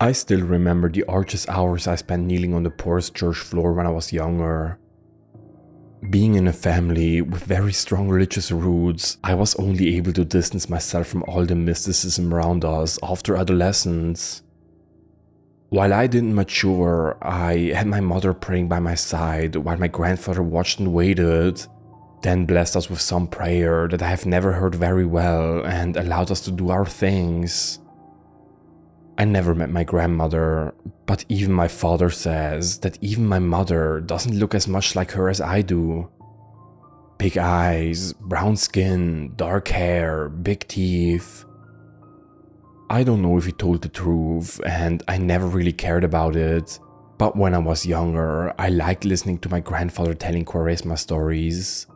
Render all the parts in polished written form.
I still remember the arduous hours I spent kneeling on the porous church floor when I was younger. Being in a family with very strong religious roots, I was only able to distance myself from all the mysticism around us after adolescence. While I didn't mature, I had my mother praying by my side while my grandfather watched and waited, then blessed us with some prayer that I have never heard very well and allowed us to do our things. I never met my grandmother, but even my father says that even my mother doesn't look as much like her as I do. Big eyes, brown skin, dark hair, big teeth. I don't know if he told the truth, and I never really cared about it, but when I was younger, I liked listening to my grandfather telling Quaresma stories.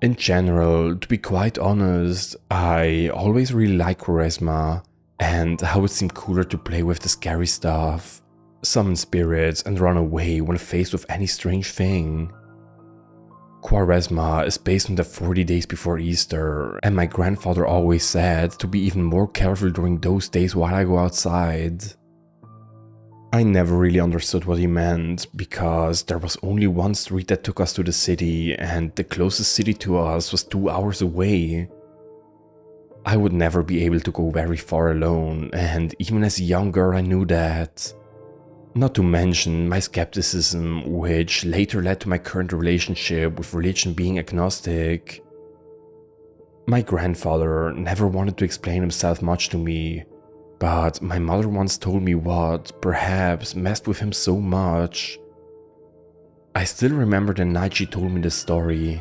In general, to be quite honest, I always really liked Quaresma, and how it seemed cooler to play with the scary stuff, summon spirits and run away when faced with any strange thing. Quaresma is based on the 40 days before Easter, and my grandfather always said to be even more careful during those days while I go outside. I never really understood what he meant, because there was only one street that took us to the city, and the closest city to us was 2 hours away. I would never be able to go very far alone, and even as a young girl I knew that. Not to mention my skepticism, which later led to my current relationship with religion being agnostic. My grandfather never wanted to explain himself much to me, but my mother once told me what, perhaps, messed with him so much. I still remember the night she told me the story.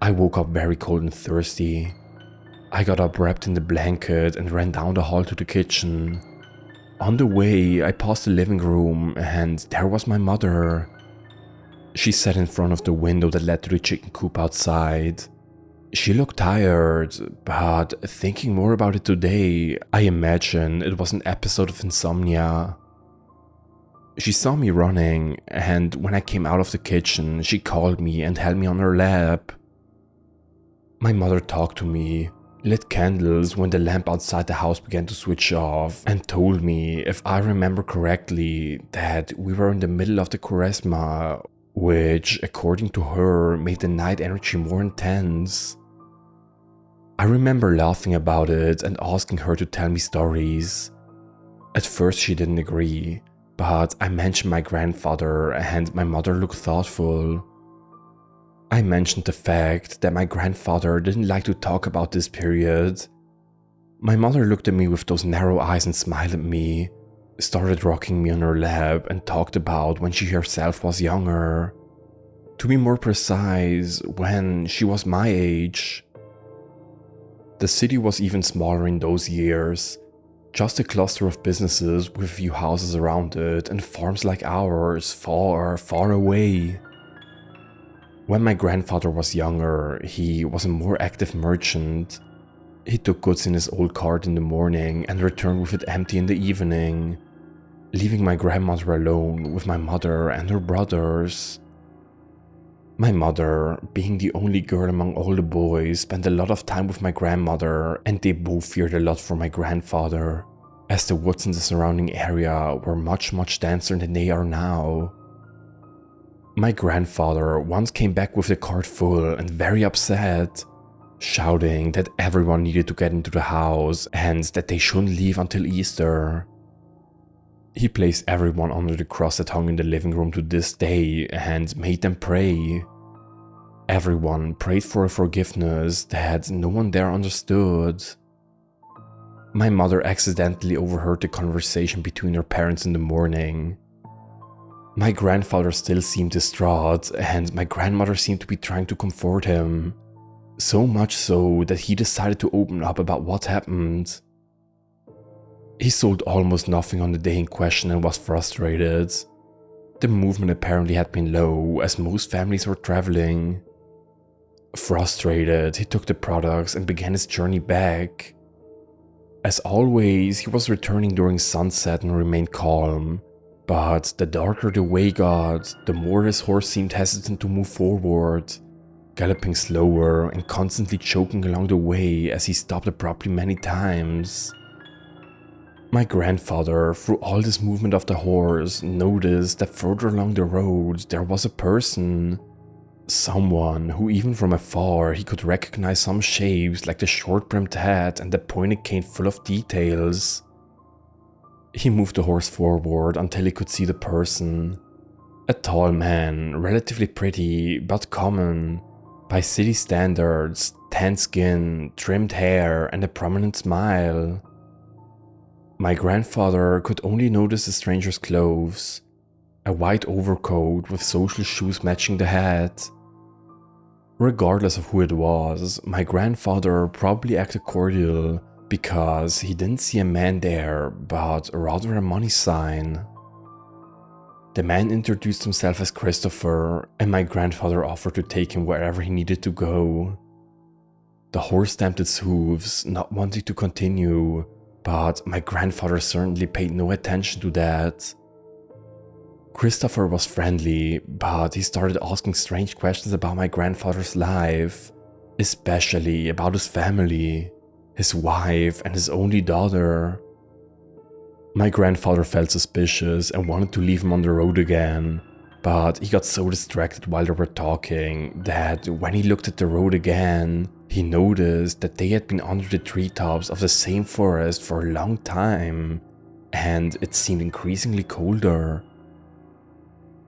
I woke up very cold and thirsty. I got up wrapped in the blanket and ran down the hall to the kitchen. On the way, I passed the living room and there was my mother. She sat in front of the window that led to the chicken coop outside. She looked tired, but thinking more about it today, I imagine it was an episode of insomnia. She saw me running, and when I came out of the kitchen, she called me and held me on her lap. My mother talked to me, lit candles when the lamp outside the house began to switch off, and told me, if I remember correctly, that we were in the middle of the Quaresma, which, according to her, made the night energy more intense. I remember laughing about it and asking her to tell me stories. At first she didn't agree, but I mentioned my grandfather and my mother looked thoughtful. I mentioned the fact that my grandfather didn't like to talk about this period. My mother looked at me with those narrow eyes and smiled at me, started rocking me on her lap and talked about when she herself was younger. To be more precise, when she was my age. The city was even smaller in those years, just a cluster of businesses with a few houses around it and farms like ours far, far away. When my grandfather was younger, he was a more active merchant. He took goods in his old cart in the morning and returned with it empty in the evening, leaving my grandmother alone with my mother and her brothers. My mother, being the only girl among all the boys, spent a lot of time with my grandmother, and they both feared a lot for my grandfather, as the woods in the surrounding area were much, much denser than they are now. My grandfather once came back with the cart full and very upset, shouting that everyone needed to get into the house and that they shouldn't leave until Easter. He placed everyone under the cross that hung in the living room to this day and made them pray. Everyone prayed for a forgiveness that no one there understood. My mother accidentally overheard the conversation between her parents in the morning. My grandfather still seemed distraught, and my grandmother seemed to be trying to comfort him. So much so that he decided to open up about what happened. He sold almost nothing on the day in question and was frustrated. The movement apparently had been low, as most families were traveling. Frustrated, he took the products and began his journey back. As always, he was returning during sunset and remained calm. But the darker the way got, the more his horse seemed hesitant to move forward, galloping slower and constantly choking along the way as he stopped abruptly many times. My grandfather, through all this movement of the horse, noticed that further along the road there was a person. Someone who, even from afar, he could recognize some shapes like the short-brimmed hat and the pointed cane full of details. He moved the horse forward until he could see the person. A tall man, relatively pretty but common. By city standards, tan skin, trimmed hair, and a prominent smile. My grandfather could only notice the stranger's clothes. A white overcoat with social shoes matching the hat. Regardless of who it was, my grandfather probably acted cordial because he didn't see a man there, but rather a money sign. The man introduced himself as Christopher, and my grandfather offered to take him wherever he needed to go. The horse stamped its hooves, not wanting to continue, but my grandfather certainly paid no attention to that. Christopher was friendly, but he started asking strange questions about my grandfather's life, especially about his family, his wife, and his only daughter. My grandfather felt suspicious and wanted to leave him on the road again, but he got so distracted while they were talking that when he looked at the road again, he noticed that they had been under the treetops of the same forest for a long time, and it seemed increasingly colder.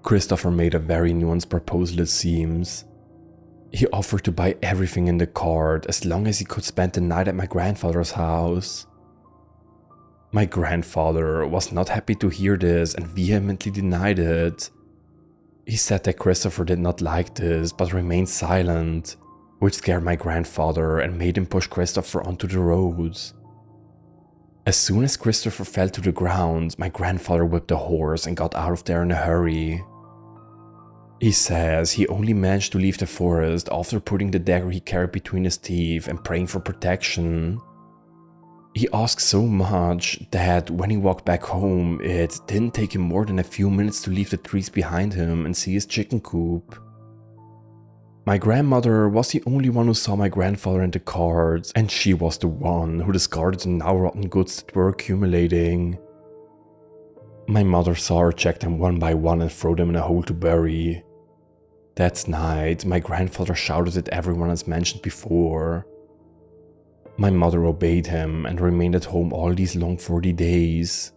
Christopher made a very nuanced proposal, it seems. He offered to buy everything in the cart as long as he could spend the night at my grandfather's house. My grandfather was not happy to hear this and vehemently denied it. He said that Christopher did not like this but remained silent, which scared my grandfather and made him push Christopher onto the road. As soon as Christopher fell to the ground, my grandfather whipped the horse and got out of there in a hurry. He says he only managed to leave the forest after putting the dagger he carried between his teeth and praying for protection. He asked so much that when he walked back home, it didn't take him more than a few minutes to leave the trees behind him and see his chicken coop. My grandmother was the only one who saw my grandfather in the cart, and she was the one who discarded the now rotten goods that were accumulating. My mother saw her check them one by one and throw them in a hole to bury. That night, my grandfather shouted at everyone as mentioned before. My mother obeyed him and remained at home all these long 40 days.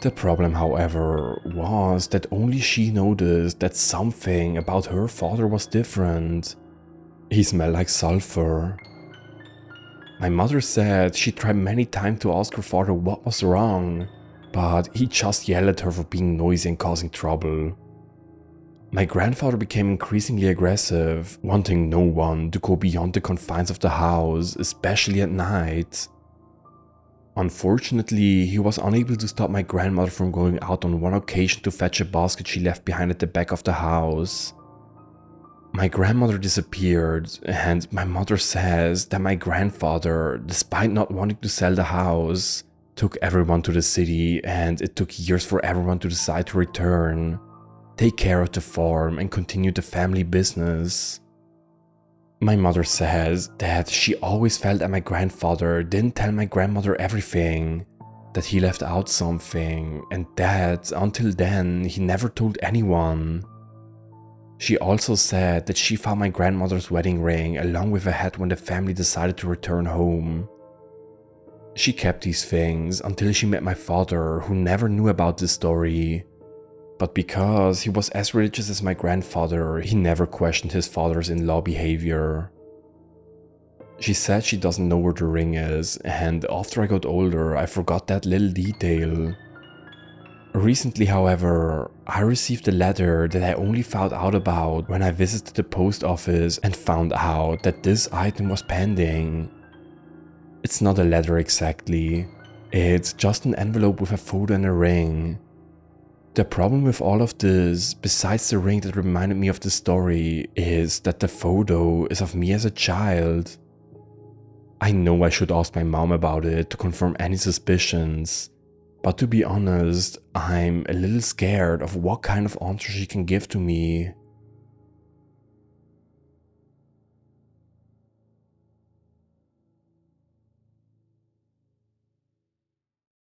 The problem, however, was that only she noticed that something about her father was different. He smelled like sulfur. My mother said she tried many times to ask her father what was wrong, but he just yelled at her for being noisy and causing trouble. My grandfather became increasingly aggressive, wanting no one to go beyond the confines of the house, especially at night. Unfortunately, he was unable to stop my grandmother from going out on one occasion to fetch a basket she left behind at the back of the house. My grandmother disappeared, and my mother says that my grandfather, despite not wanting to sell the house, took everyone to the city, and it took years for everyone to decide to return, take care of the farm, and continue the family business. My mother says that she always felt that my grandfather didn't tell my grandmother everything, that he left out something, and that until then he never told anyone. She also said that she found my grandmother's wedding ring along with a hat when the family decided to return home. She kept these things until she met my father, who never knew about this story. But because he was as religious as my grandfather, he never questioned his father's-in-law behavior. She said she doesn't know where the ring is, and after I got older, I forgot that little detail. Recently, however, I received a letter that I only found out about when I visited the post office and found out that this item was pending. It's not a letter exactly, it's just an envelope with a photo and a ring. The problem with all of this, besides the ring that reminded me of the story, is that the photo is of me as a child. I know I should ask my mom about it to confirm any suspicions, but to be honest, I'm a little scared of what kind of answer she can give to me.